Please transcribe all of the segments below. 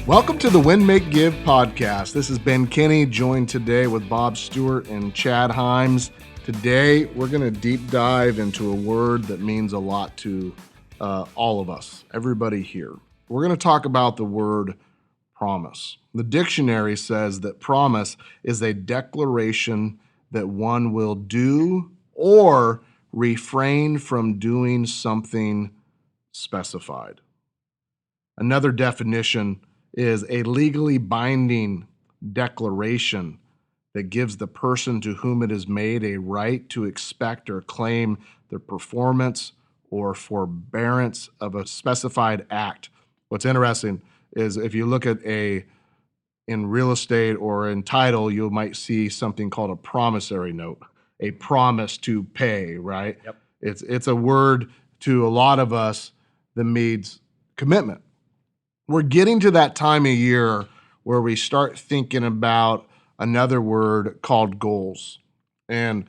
Welcome to the Win, Make, Give podcast. This is Ben Kinney, joined today with Bob Stewart and Chad Himes. Today, we're going to deep dive into a word that means a lot to all of us, everybody here. We're going to talk about the word promise. The dictionary says that promise is a declaration that one will do or refrain from doing something specified. Another definition is a legally binding declaration that gives the person to whom it is made a right to expect or claim the performance or forbearance of a specified act. What's interesting is if you look at in real estate or in title, you might see something called a promissory note, a promise to pay, right? Yep. It's a word to a lot of us that means commitment. We're getting to that time of year where we start thinking about another word called goals. And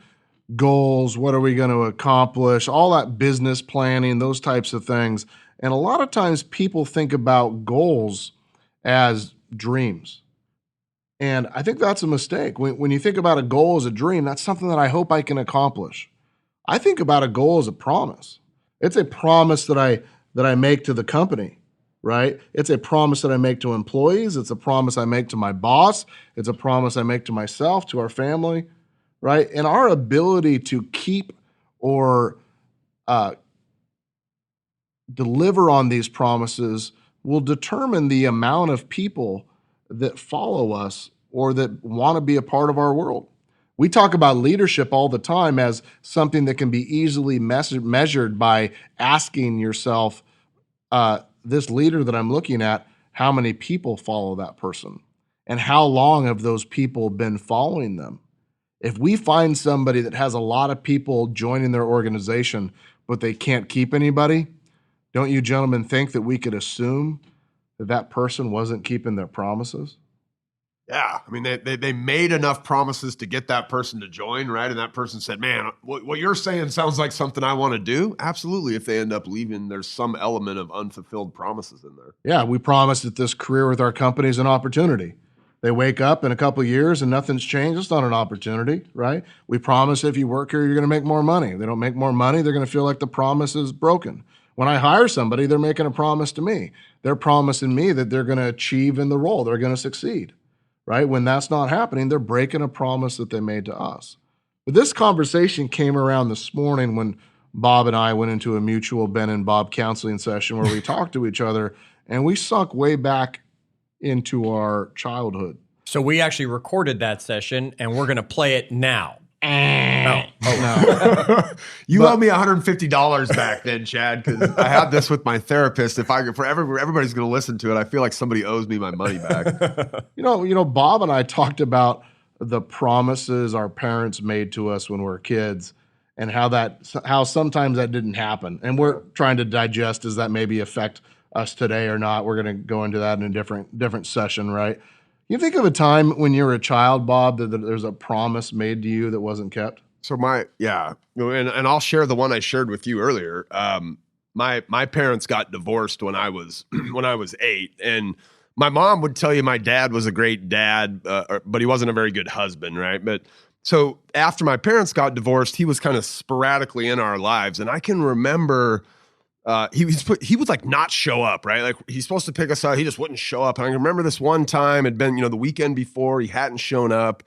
goals, what are we going to accomplish? All that business planning, those types of things. And a lot of times people think about goals as dreams. And I think that's a mistake. When you think about a goal as a dream, that's something that I hope I can accomplish. I think about a goal as a promise. It's a promise that I make to the company. Right? It's a promise that I make to employees. It's a promise I make to my boss. It's a promise I make to myself, to our family, right? And our ability to keep or deliver on these promises will determine the amount of people that follow us or that want to be a part of our world. We talk about leadership all the time as something that can be easily measured by asking yourself, this leader that I'm looking at, how many people follow that person? And how long have those people been following them? If we find somebody that has a lot of people joining their organization, but they can't keep anybody, don't you gentlemen think that we could assume that that person wasn't keeping their promises? Yeah, I mean, they made enough promises to get that person to join, right? And that person said, man, what you're saying sounds like something I want to do. Absolutely. If they end up leaving, there's some element of unfulfilled promises in there. Yeah, we promised that this career with our company is an opportunity. They wake up in a couple of years and nothing's changed. It's not an opportunity, right? We promise if you work here, you're going to make more money. If they don't make more money, they're going to feel like the promise is broken. When I hire somebody, they're making a promise to me. They're promising me that they're going to achieve in the role. They're going to succeed. Right? When that's not happening, they're breaking a promise that they made to us. But this conversation came around this morning when Bob and I went into a mutual Ben and Bob counseling session where we talked to each other and we sunk way back into our childhood. So we actually recorded that session and we're going to play it now. No. You owe me $150 back then, Chad, because I had this with my therapist. Everybody's going to listen to it, I feel like somebody owes me my money back. You know, Bob and I talked about the promises our parents made to us when we were kids and how sometimes that didn't happen. And we're trying to digest, does that maybe affect us today or not? We're going to go into that in a different session, right? You think of a time when you were a child, Bob, that there's a promise made to you that wasn't kept? So and I'll share the one I shared with you earlier. My parents got divorced when I was 8, and my mom would tell you my dad was a great dad, but he wasn't a very good husband, right? But so after my parents got divorced, he was kind of sporadically in our lives, and I can remember. He would like not show up, right? Like he's supposed to pick us up. He just wouldn't show up. And I remember this one time it'd been, the weekend before, he hadn't shown up,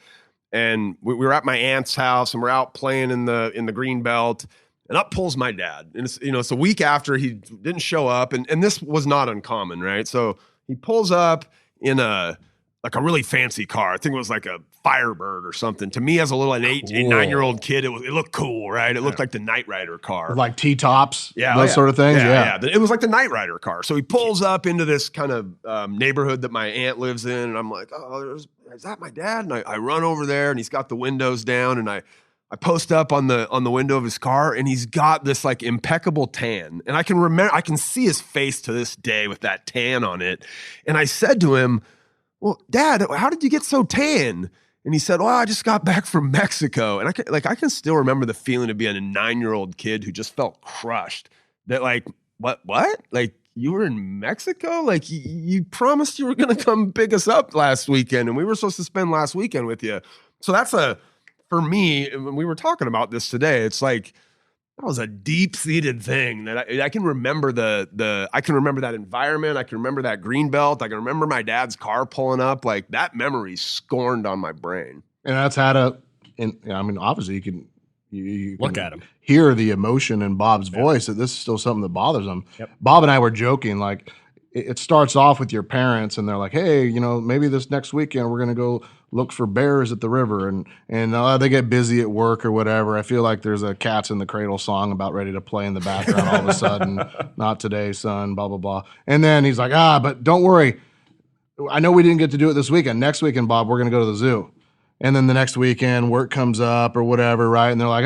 and we were at my aunt's house and we're out playing in the green belt, and up pulls my dad. And it's a week after he didn't show up, and this was not uncommon, right? So he pulls up in a really fancy car. I think it was like a Firebird or something. To me, as a 9-year-old kid, it looked cool, right? It looked like the Knight Rider car. Like T-tops, those sort of things? Yeah. It was like the Knight Rider car. So he pulls up into this kind of neighborhood that my aunt lives in, and I'm like, oh, is that my dad? And I run over there, and he's got the windows down, and I post up on the window of his car, and he's got this like impeccable tan. And I can see his face to this day with that tan on it. And I said to him, well, Dad, how did you get so tan? And he said, well, I just got back from Mexico. And I can still remember the feeling of being a 9-year-old kid who just felt crushed that like, what? Like you were in Mexico? Like you promised you were going to come pick us up last weekend and we were supposed to spend last weekend with you. So that's for me, when we were talking about this today, it's like, that was a deep-seated thing that I can remember I can remember that environment. I can remember that green belt. I can remember my dad's car pulling up. Like that memory scorned on my brain. And that's had obviously you can Look at him. Hear the emotion in Bob's voice that this is still something that bothers him. Yep. Bob and I were joking, like it starts off with your parents and they're like, hey, maybe this next weekend we're going to go look for bears at the river and they get busy at work or whatever. I feel like there's a Cats in the Cradle song about ready to play in the background all of a sudden. Not today, son, blah, blah, blah. And then he's like, but don't worry. I know we didn't get to do it this weekend. Next weekend, Bob, we're going to go to the zoo. And then the next weekend, work comes up or whatever, right? And they're like,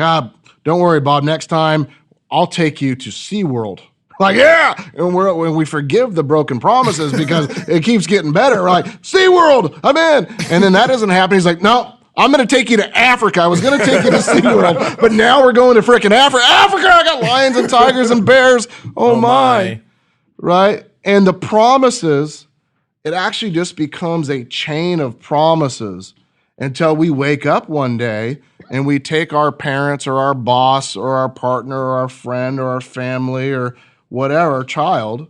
don't worry, Bob. Next time, I'll take you to SeaWorld. Like, yeah! And when we forgive the broken promises because it keeps getting better. We're like, SeaWorld, I'm in. And then that doesn't happen. He's like, no, I'm going to take you to Africa. I was going to take you to SeaWorld, but now we're going to freaking Africa. Africa, I got lions and tigers and bears. Oh my. Right? And the promises, it actually just becomes a chain of promises until we wake up one day and we take our parents or our boss or our partner or our friend or our family or whatever, child,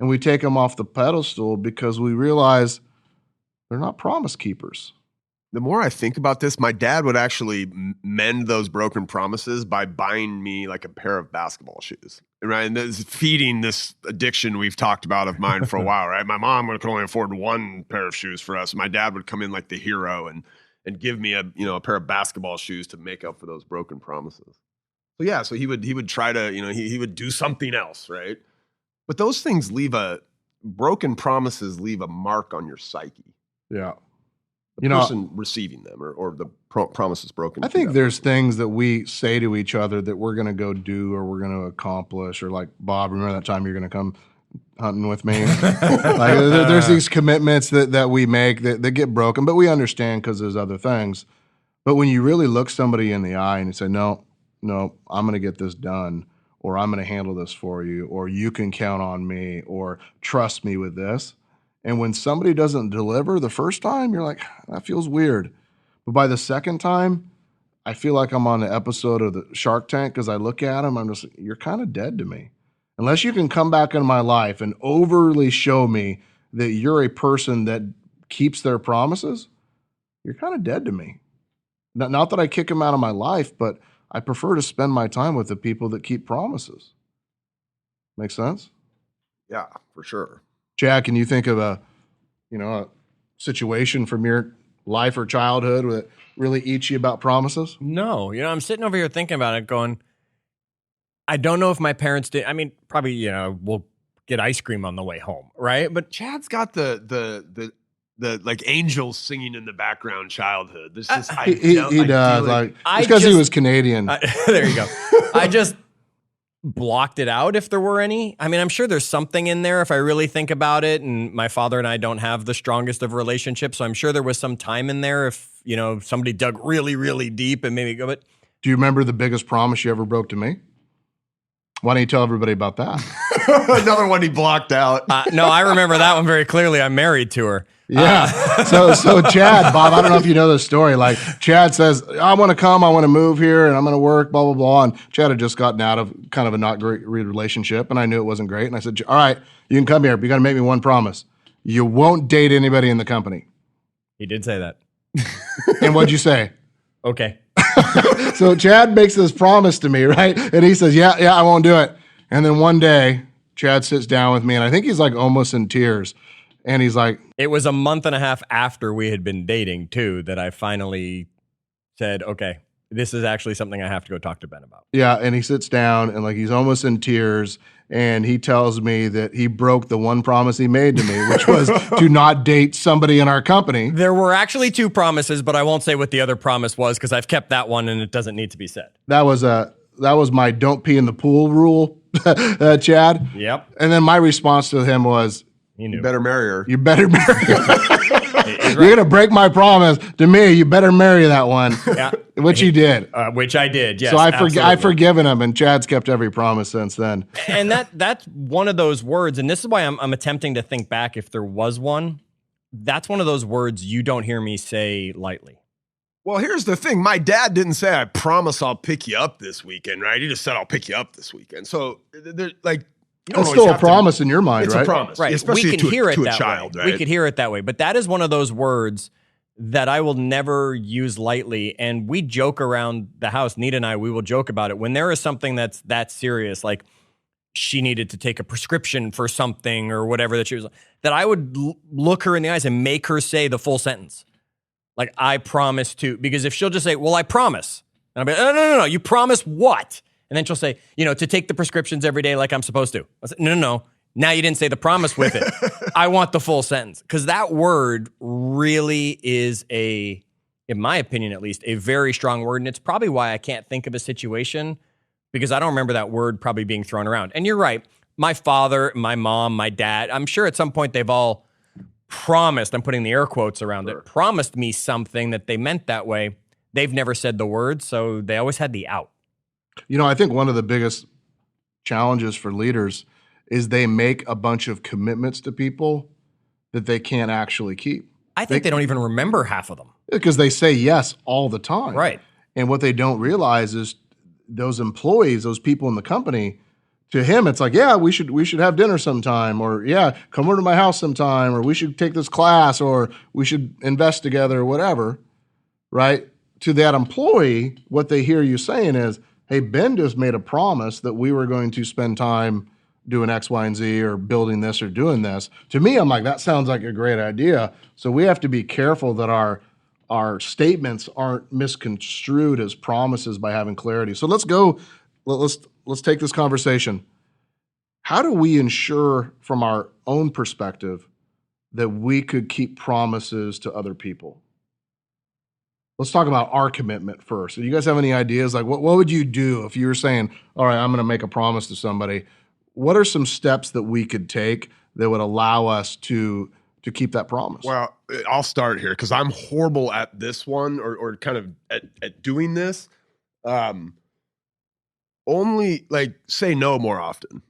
and we take them off the pedestal because we realize they're not promise keepers. The more I think about this, my dad would actually mend those broken promises by buying me like a pair of basketball shoes, right? And this feeding this addiction we've talked about of mine for a while, right? My mom could only afford one pair of shoes for us. My dad would come in like the hero and give me a pair of basketball shoes to make up for those broken promises. So yeah, so he would try to, he would do something else, right? But those things broken promises leave a mark on your psyche. Yeah. The person receiving them or the promises broken. I think there's things that we say to each other that we're going to go do or we're going to accomplish, or like, Bob, remember that time you're going to come hunting with me? There's these commitments that we make that get broken, but we understand because there's other things. But when you really look somebody in the eye and you say, no, I'm going to get this done, or I'm going to handle this for you, or you can count on me, or trust me with this. And when somebody doesn't deliver the first time, you're like, that feels weird. But by the second time, I feel like I'm on an episode of the Shark Tank because I look at them, I'm just, you're kind of dead to me. Unless you can come back into my life and overly show me that you're a person that keeps their promises, you're kind of dead to me. Not that I kick them out of my life, but I prefer to spend my time with the people that keep promises. Make sense? Yeah, for sure. Chad, can you think of a situation from your life or childhood that really eats you about promises? No, I'm sitting over here thinking about it going, I don't know if my parents did. I mean, probably, we'll get ice cream on the way home, right? But Chad's got the like angels singing in the background childhood. This is he does. Like because he was Canadian. There you go. I just blocked it out if there were any. I mean, I'm sure there's something in there if I really think about it. And my father and I don't have the strongest of relationships, so I'm sure there was some time in there if somebody dug really, really deep and maybe go. But do you remember the biggest promise you ever broke to me? Why don't you tell everybody about that? Another one he blocked out. No, I remember that one very clearly. I'm married to her. Yeah. So Chad, Bob, I don't know if you know this story. Like Chad says, I want to come, I want to move here, and I'm going to work, blah, blah, blah. And Chad had just gotten out of kind of a not great relationship, and I knew it wasn't great. And I said, all right, you can come here, but you got to make me one promise. You won't date anybody in the company. He did say that. And what'd you say? Okay. So Chad makes this promise to me, right? And he says, yeah, I won't do it. And then one day, Chad sits down with me, and I think he's like almost in tears. And he's like, it was a month and a half after we had been dating, too, that I finally said, okay, this is actually something I have to go talk to Ben about. Yeah, and he sits down, and like he's almost in tears, and he tells me that he broke the one promise he made to me, which was to not date somebody in our company. There were actually two promises, but I won't say what the other promise was because I've kept that one, and it doesn't need to be said. That was my don't pee in the pool rule, Chad. Yep. And then my response to him was, You better marry her. You better marry her. You're going to break my promise to me. You better marry that one. Yeah. Which he did. Which I did, yes. So absolutely. I've forgiven him, and Chad's kept every promise since then. And that's one of those words, and this is why I'm attempting to think back if there was one. That's one of those words you don't hear me say lightly. Well, here's the thing. My dad didn't say, I promise I'll pick you up this weekend, right? He just said, I'll pick you up this weekend. So, It's still a promise in your mind, right? It's a promise, right? Especially we can hear it to a that child, way. right? We could hear it that way, but that is one of those words that I will never use lightly. And we joke around the house. Nita and I, we will joke about it when there is something that's that serious, like she needed to take a prescription for something or whatever that I would look her in the eyes and make her say the full sentence. Like, I promise to, because if she'll just say, well, I promise. And I'll be like, no, you promise what? And then she'll say, to take the prescriptions every day like I'm supposed to. I said, no. Now you didn't say the promise with it. I want the full sentence. Because that word really is in my opinion at least, a very strong word. And it's probably why I can't think of a situation, because I don't remember that word probably being thrown around. And you're right. My father, my mom, my dad, I'm sure at some point they've all promised, I'm putting the air quotes around it, promised me something that they meant that way. They've never said the word, so they always had the out. I think one of the biggest challenges for leaders is they make a bunch of commitments to people that they can't actually keep. I think they don't even remember half of them. Because they say yes all the time. Right. And what they don't realize is those employees, those people in the company, to him, it's like, yeah, we should have dinner sometime, or yeah, come over to my house sometime, or we should take this class, or we should invest together, or whatever, right? To that employee, what they hear you saying is, hey, Ben just made a promise that we were going to spend time doing X, Y, and Z, or building this or doing this. To me, I'm like, that sounds like a great idea. So we have to be careful that our statements aren't misconstrued as promises by having clarity. So let's take this conversation. How do we ensure from our own perspective that we could keep promises to other people? Let's talk about our commitment first. Do you guys have any ideas? Like, what would you do if you were saying, all right, I'm going to make a promise to somebody? What are some steps that we could take that would allow us to keep that promise? Well, I'll start here because I'm horrible at this one or kind of at doing this. Only say no more often,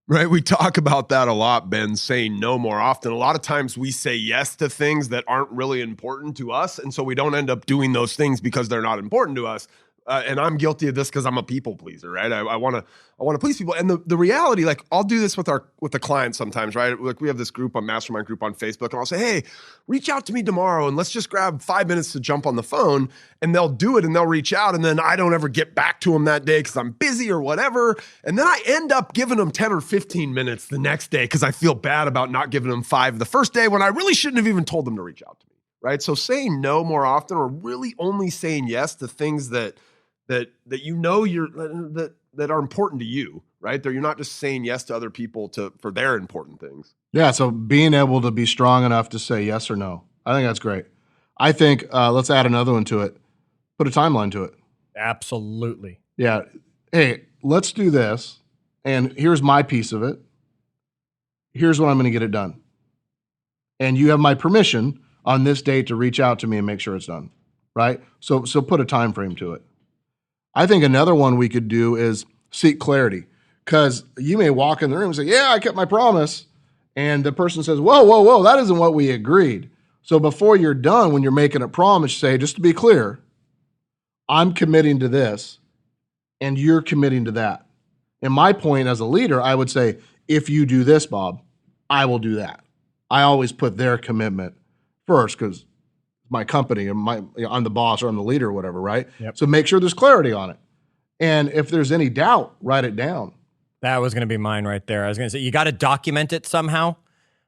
right? We talk about that a lot, Ben, saying no more often. A lot of times we say yes to things that aren't really important to us. And so we don't end up doing those things because they're not important to us. And I'm guilty of this because I'm a people pleaser, right? I want to please people. And the reality, I'll do this with the clients sometimes, right? Like we have this group, a mastermind group on Facebook, and I'll say, hey, reach out to me tomorrow and let's just grab 5 minutes to jump on the phone. And they'll do it and they'll reach out. And then I don't ever get back to them that day because I'm busy or whatever. And then I end up giving them 10 or 15 minutes the next day because I feel bad about not giving them 5 the first day when I really shouldn't have even told them to reach out to me, right? So saying no more often, or really only saying yes to things that that are important to you, right? You're not just saying yes to other people for their important things. Yeah, so being able to be strong enough to say yes or no. I think that's great. I think let's add another one to it. Put a timeline to it. Absolutely. Yeah. Hey, let's do this. And here's my piece of it. Here's when I'm going to get it done. And you have my permission on this date to reach out to me and make sure it's done, right? So put a time frame to it. I think another one we could do is seek clarity, because you may walk in the room and say, yeah, I kept my promise. And the person says, whoa, that isn't what we agreed. So before you're done, when you're making a promise, say, just to be clear, I'm committing to this and you're committing to that. And my point as a leader, I would say, if you do this, Bob, I will do that. I always put their commitment first because my company and I'm the boss or I'm the leader or whatever, right? Yep. So make sure there's clarity on it. And if there's any doubt, write it down. That was going to be mine right there. I was going to say, you got to document it somehow.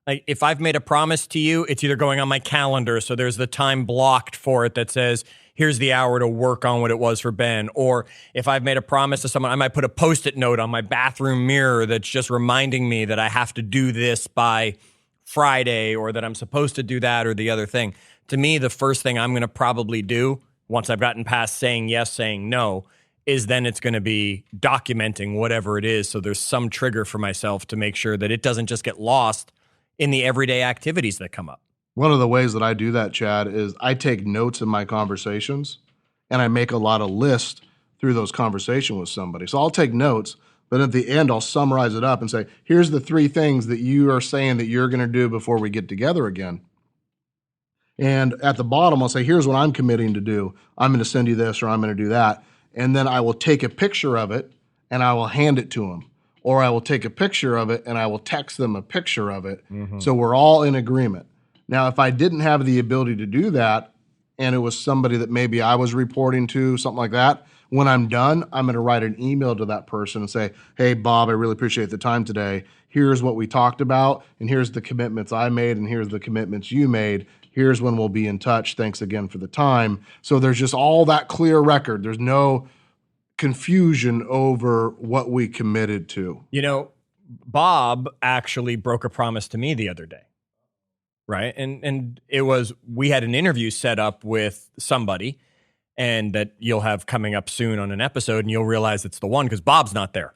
Like if I've made a promise to you, it's either going on my calendar, so there's the time blocked for it that says, here's the hour to work on what it was for Ben. Or if I've made a promise to someone, I might put a Post-it note on my bathroom mirror that's just reminding me that I have to do this by Friday, or that I'm supposed to do that or the other thing. To me, the first thing I'm going to probably do once I've gotten past saying yes, saying no, is then it's going to be documenting whatever it is. So there's some trigger for myself to make sure that it doesn't just get lost in the everyday activities that come up. One of the ways that I do that, Chad, is I take notes in my conversations and I make a lot of lists through those conversations with somebody. So I'll take notes, but at the end, I'll summarize it up and say, here's the 3 things that you are saying that you're going to do before we get together again. And at the bottom, I'll say, here's what I'm committing to do. I'm going to send you this or I'm going to do that. And then I will take a picture of it and I will hand it to them. Or I will take a picture of it and I will text them a picture of it. Mm-hmm. So we're all in agreement. Now, if I didn't have the ability to do that and it was somebody that maybe I was reporting to, something like that, when I'm done, I'm going to write an email to that person and say, hey, Bob, I really appreciate the time today. Here's what we talked about, and here's the commitments I made, and here's the commitments you made. Here's when we'll be in touch. Thanks again for the time. So there's just all that clear record. There's no confusion over what we committed to. You know, Bob actually broke a promise to me the other day, right? And it was, we had an interview set up with somebody, and that you'll have coming up soon on an episode, and you'll realize it's the one because Bob's not there.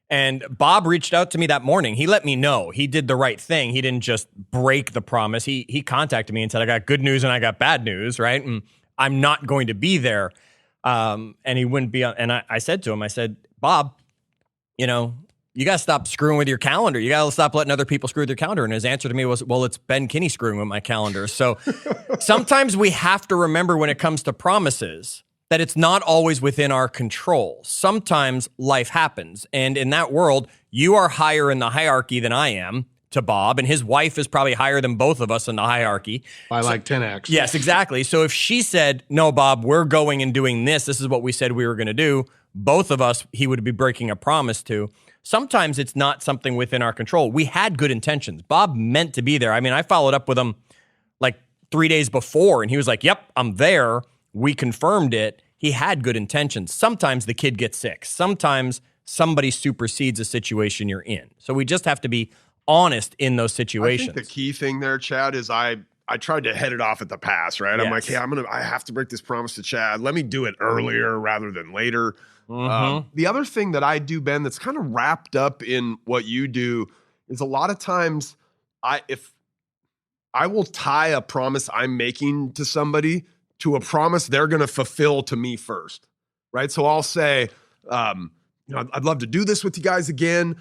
And Bob reached out to me that morning. He let me know he did the right thing. He didn't just break the promise. He contacted me and said, I got good news and I got bad news, right? And I'm not going to be there. And he wouldn't be on. And I said to him, I said, Bob, you know, you got to stop screwing with your calendar. You got to stop letting other people screw with your calendar. And his answer to me was, well, it's Ben Kinney screwing with my calendar. So sometimes we have to remember when it comes to promises that it's not always within our control. Sometimes life happens. And in that world, you are higher in the hierarchy than I am to Bob, and his wife is probably higher than both of us in the hierarchy. By like 10x. Yes, exactly. So if she said, no, Bob, we're going and doing this. This is what we said we were going to do. Both of us, he would be breaking a promise to. Sometimes it's not something within our control. We had good intentions. Bob meant to be there. I mean, I followed up with him like 3 days before, and he was like, yep, I'm there. We confirmed it. He had good intentions. Sometimes the kid gets sick. Sometimes somebody supersedes a situation you're in. So we just have to be honest in those situations. I think the key thing there, Chad, is I tried to head it off at the pass, right? Yes. I'm like, hey, I have to break this promise to Chad. Let me do it earlier rather than later. Mm-hmm. The other thing that I do, Ben, that's kind of wrapped up in what you do is a lot of times if I will tie a promise I'm making to somebody to a promise they're going to fulfill to me first, right? So I'll say, I'd love to do this with you guys again,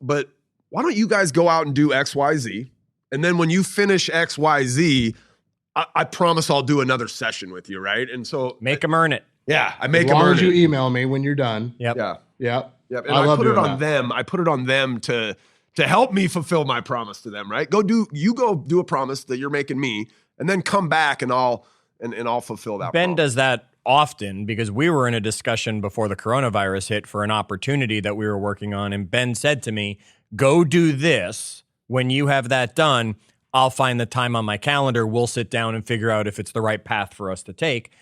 but why don't you guys go out and do X, Y, Z? And then when you finish X, Y, Z, I promise I'll do another session with you, right? And so make them earn it. Yeah, I make as them long earn as you it. email me when you're done. Yep. Yeah. Yep. And I put it on them. I put it on them to help me fulfill my promise to them, right? Go do a promise that you're making me, and then come back and I'll fulfill that. Ben promise. does that often because we were in a discussion before the coronavirus hit for an opportunity that we were working on. And Ben said to me, go do this. When you have that done, I'll find the time on my calendar. We'll sit down and figure out if it's the right path for us to take.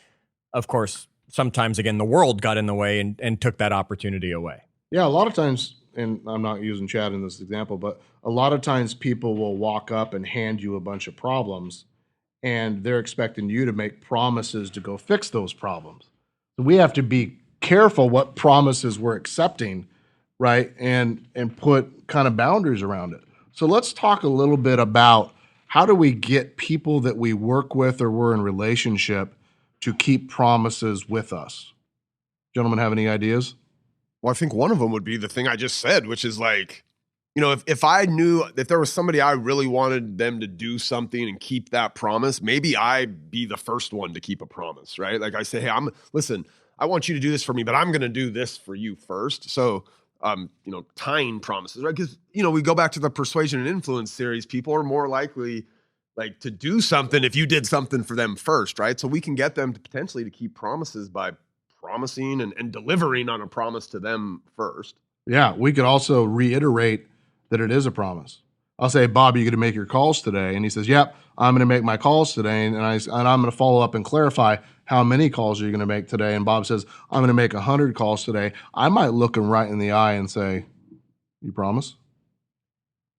Of course, sometimes, again, the world got in the way and took that opportunity away. Yeah, a lot of times, and I'm not using Chad in this example, but a lot of times people will walk up and hand you a bunch of problems, and they're expecting you to make promises to go fix those problems. So we have to be careful what promises we're accepting, right? And put kind of boundaries around it. So let's talk a little bit about how do we get people that we work with or we're in relationship to keep promises with us? Gentlemen, have any ideas? Well, I think one of them would be the thing I just said, which is like, if I knew if there was somebody I really wanted them to do something and keep that promise, maybe I'd be the first one to keep a promise, right? Like I say, hey, listen, I want you to do this for me, but I'm going to do this for you first. So, tying promises, right? Because, we go back to the persuasion and influence series. People are more likely like to do something if you did something for them first, right? So we can get them to potentially to keep promises by promising and delivering on a promise to them first. Yeah, we could also reiterate that it is a promise. I'll say, Bob, you going to make your calls today? And he says, yep, I'm going to make my calls today. And I'm going to follow up and clarify how many calls are you going to make today? And Bob says, I'm going to make 100 calls today. I might look him right in the eye and say, you promise?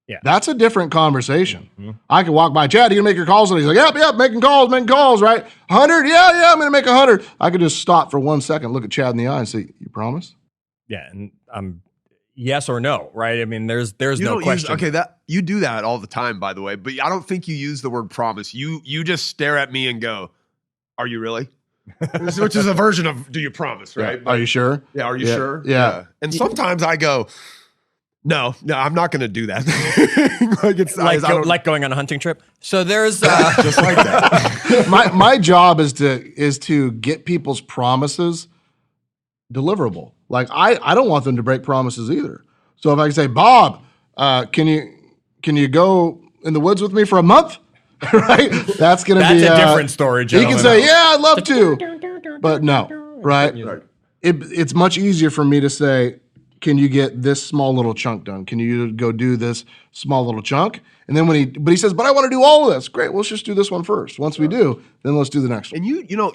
Yeah. That's a different conversation. Mm-hmm. I could walk by, Chad, you going to make your calls? And he's like, yep, making calls, right? 100? Yeah, I'm going to make 100. I could just stop for 1 second, look at Chad in the eye and say, you promise? Yeah, and yes or no, right? I mean, there's no question. That you do that all the time, by the way, but I don't think you use the word promise. You just stare at me and go, "Are you really?" Which is a version of "Do you promise?" Right? Yeah. Are you sure? Yeah. Are you sure? Yeah. And sometimes I go, No, I'm not going to do that. like going on a hunting trip. So there's just like that. my job is to get people's promises deliverable. Like I don't want them to break promises either. So if I can say, Bob, can you go in the woods with me for a month? Right? That's going to be a different story, He can say, yeah, I'd love to, but no, right? It's much easier for me to say, can you get this small little chunk done? Can you go do this small little chunk? And then but he says, but I want to do all of this. Great, let's just do this one first. Once we do, then let's do the next one. And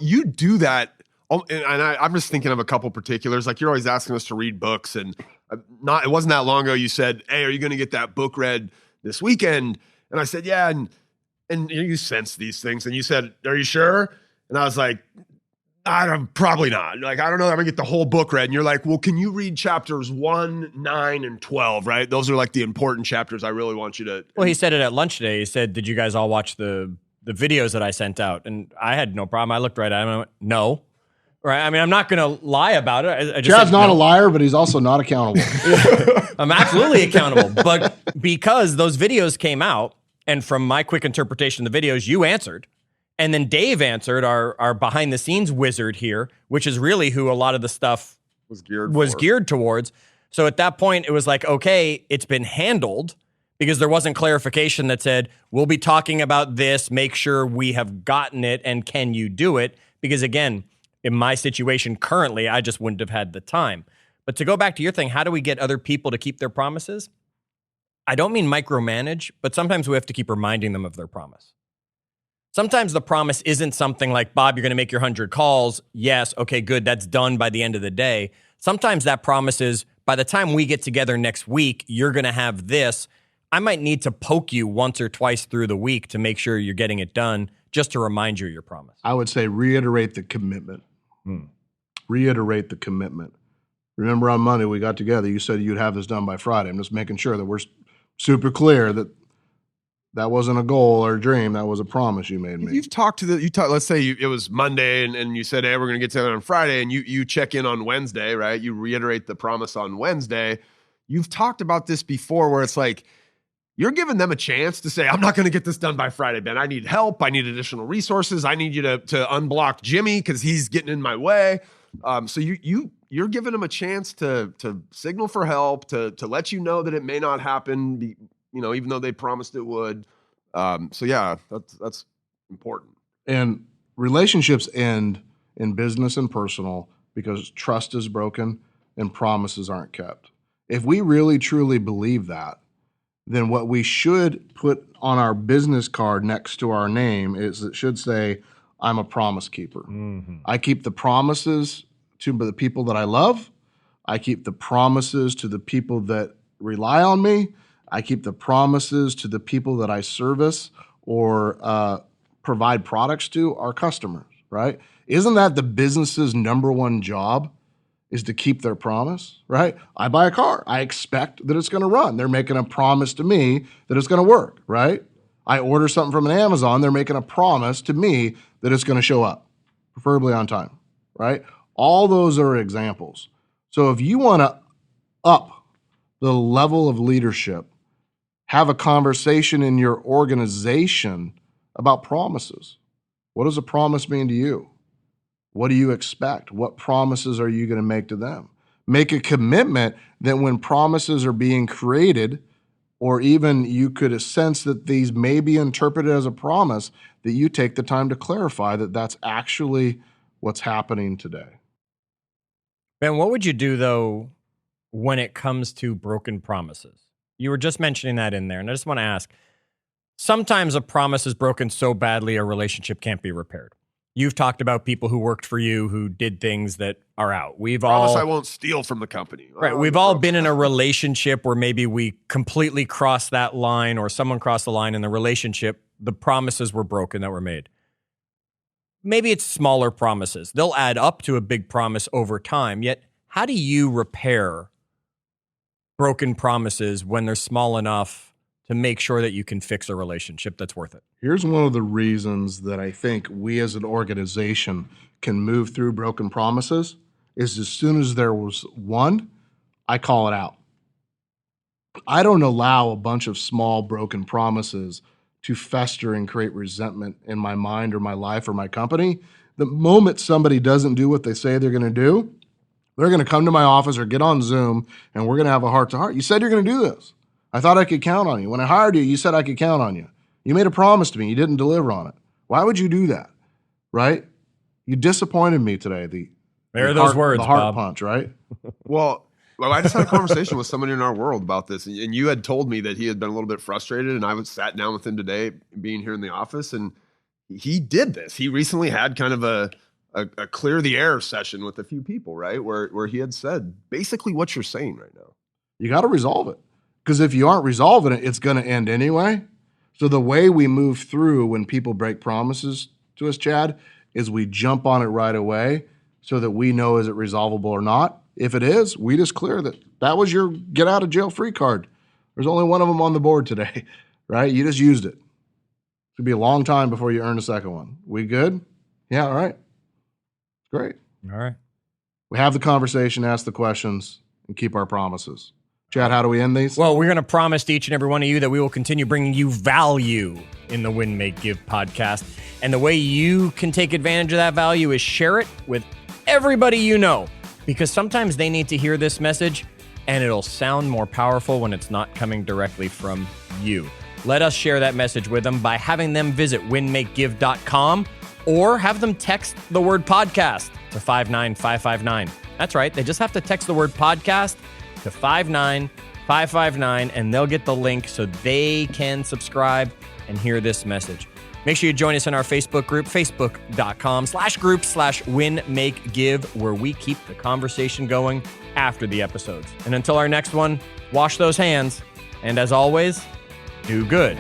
you do that. And I'm just thinking of a couple particulars. Like you're always asking us to read books, and it wasn't that long ago you said, hey, are you going to get that book read this weekend? And I said, yeah. And you sense these things, and you said, are you sure? And I was like, probably not. Like, I don't know that I'm gonna get the whole book read. And you're like, well, can you read chapters 1, 9, and 12, right? Those are like the important chapters I really want you to. Well, he said it at lunch today. He said, did you guys all watch the videos that I sent out? And I had no problem. I looked right at him and I went, no. Right? I mean, I'm not going to lie about it. I just Chad's not a liar, but he's also not accountable. I'm absolutely accountable. But because those videos came out, and from my quick interpretation of the videos, you answered. And then Dave answered, our behind-the-scenes wizard here, which is really who a lot of the stuff was geared towards. So at that point, it was like, okay, it's been handled, because there wasn't clarification that said, we'll be talking about this, make sure we have gotten it, and can you do it? Because again, in my situation currently, I just wouldn't have had the time. But to go back to your thing, how do we get other people to keep their promises? I don't mean micromanage, but sometimes we have to keep reminding them of their promise. Sometimes the promise isn't something like, Bob, you're going to make your 100 calls. Yes, okay, good, that's done by the end of the day. Sometimes that promise is, by the time we get together next week, you're going to have this. I might need to poke you once or twice through the week to make sure you're getting it done, just to remind you of your promise. I would say reiterate the commitment. Reiterate the commitment. Remember on Monday we got together, you said you'd have this done by Friday. I'm just making sure that we're super clear that wasn't a goal or a dream. That was a promise you made me. You've talked let's say it was Monday and you said, hey, we're going to get together on Friday, and you check in on Wednesday, right? You reiterate the promise on Wednesday. You've talked about this before where it's like, you're giving them a chance to say, I'm not going to get this done by Friday, Ben. I need help. I need additional resources. I need you to unblock Jimmy because he's getting in my way. So you're giving them a chance to signal for help, to let you know that it may not happen, even though they promised it would. So yeah, that's important. And relationships end in business and personal because trust is broken and promises aren't kept. If we really truly believe that, then what we should put on our business card next to our name is it should say, I'm a promise keeper. Mm-hmm. I keep the promises to the people that I love. I keep the promises to the people that rely on me. I keep the promises to the people that I service or provide products to, our customers, right? Isn't that the business's number one job, is to keep their promise, right? I buy a car. I expect that it's going to run. They're making a promise to me that it's going to work, right? I order something from an Amazon. They're making a promise to me that it's going to show up, preferably on time, right? All those are examples. So if you want to up the level of leadership, have a conversation in your organization about promises. What does a promise mean to you? What do you expect? What promises are you going to make to them? Make a commitment that when promises are being created, or even you could sense that these may be interpreted as a promise, that you take the time to clarify that that's actually what's happening today. Ben, what would you do, though, when it comes to broken promises? You were just mentioning that in there, and I just want to ask, sometimes a promise is broken so badly a relationship can't be repaired. You've talked about people who worked for you who did things that are out. Promise I won't steal from the company. Right. We've all been in a relationship where maybe we completely crossed that line, or someone crossed the line in the relationship. The promises were broken that were made. Maybe it's smaller promises. They'll add up to a big promise over time. Yet, how do you repair broken promises when they're small enough to make sure that you can fix a relationship that's worth it? Here's one of the reasons that I think we as an organization can move through broken promises is as soon as there was one, I call it out. I don't allow a bunch of small broken promises to fester and create resentment in my mind or my life or my company. The moment somebody doesn't do what they say they're going to do, they're going to come to my office or get on Zoom and we're going to have a heart-to-heart. You said you're going to do this. I thought I could count on you. When I hired you, you said I could count on you. You made a promise to me. You didn't deliver on it. Why would you do that? Right? You disappointed me today. There are those words, the heart Bob. punch, right? Well, I just had a conversation with somebody in our world about this, and you had told me that he had been a little bit frustrated, and I sat down with him today, being here in the office, and he did this. He recently had kind of a clear the air session with a few people, right, where he had said basically what you're saying right now. You got to resolve it, because if you aren't resolving it, it's going to end anyway. So the way we move through when people break promises to us, Chad, is we jump on it right away so that we know is it resolvable or not. If it is, we just clear that was your get out of jail free card. There's only one of them on the board today, right? You just used it. It'll be a long time before you earn a second one. We good? Yeah, all right. Great. All right. We have the conversation, ask the questions, and keep our promises. Chad, how do we end these? Well, we're going to promise to each and every one of you that we will continue bringing you value in the Win, Make, Give podcast. And the way you can take advantage of that value is share it with everybody you know, because sometimes they need to hear this message and it'll sound more powerful when it's not coming directly from you. Let us share that message with them by having them visit winmakegive.com or have them text the word podcast to 59559. That's right. They just have to text the word podcast to 59559 and they'll get the link so they can subscribe and hear this message. Make sure you join us in our Facebook group, facebook.com/group/winmakegive, where we keep the conversation going after the episodes. And until our next one, wash those hands. And as always, do good.